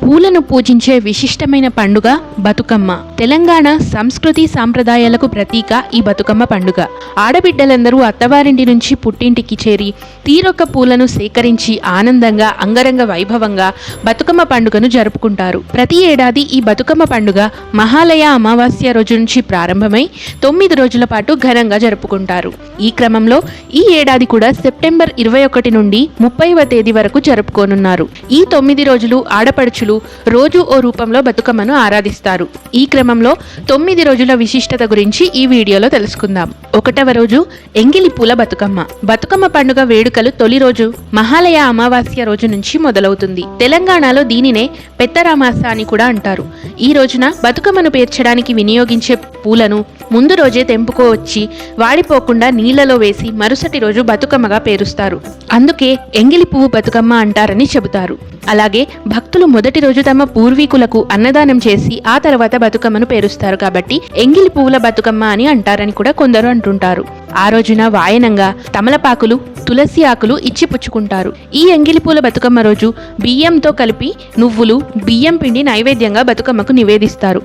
పూలను పూజించే విశిష్టమైన పండుగ బతుకమ్మ. తెలంగాణ సంస్కృతి సాంప్రదాయాలకు ప్రతీక ఈ బతుకమ్మ పండుగ. ఆడబిడ్డలందరూ అత్తవారింటి నుంచి పుట్టింటికి చేరి తీరొక్క పూలను సేకరించి ఆనందంగా అంగరంగ వైభవంగా బతుకమ్మ పండుగను జరుపుకుంటారు. ప్రతి ఏడాది ఈ బతుకమ్మ పండుగ మహాలయ అమావాస్య రోజు నుంచి ప్రారంభమై 9 రోజుల పాటు ఘనంగా జరుపుకుంటారు. ఈ క్రమంలో ఈ ఏడాది కూడా సెప్టెంబర్ 21 నుండి 30వ తేదీ వరకు జరుపుకోనున్నారు. ఈ 9 రోజులు ఆడపడుచులు రోజు ఓ రూపంలో బతుకమ్మను ఆరాధిస్తారు. ఈ క్రమంలో 9 రోజుల విశిష్టత గురించి ఈ వీడియోలో తెలుసుకుందాం. 1వ రోజు ఎంగిలి పూల బతుకమ్మ. బతుకమ్మ పండుగ వేడుకలు తొలి రోజు మహాలయ అమావాస్య రోజు నుంచి మొదలవుతుంది. తెలంగాణలో దీనినే పెత్తరామాస అని కూడా అంటారు. ఈ రోజున బతుకమ్మను పేర్చడానికి వినియోగించే పూలను ముందు రోజే తెంపుకోవచ్చి వాడిపోకుండా నీళ్లలో వేసి మరుసటి రోజు బతుకమ్మగా పేరుస్తారు. అందుకే ఎంగిలి పువ్వు బతుకమ్మ అంటారని చెబుతారు. అలాగే భక్తులు మొదటి రోజు తమ పూర్వీకులకు అన్నదానం చేసి ఆ తర్వాత బతుకమ్మను పేరుస్తారు కాబట్టి ఎంగిలి పువ్వుల బతుకమ్మ అని అంటారని కూడా కొందరు అంటుంటారు. ఆ రోజున వాయనంగా తమలపాకులు, తులసి ఆకులు ఇచ్చి పుచ్చుకుంటారు. ఈ ఎంగిలి పూల బతుకమ్మ రోజు బియ్యంతో కలిపి నువ్వులు, బియ్యం పిండి నైవేద్యంగా బతుకమ్మకు నివేదిస్తారు.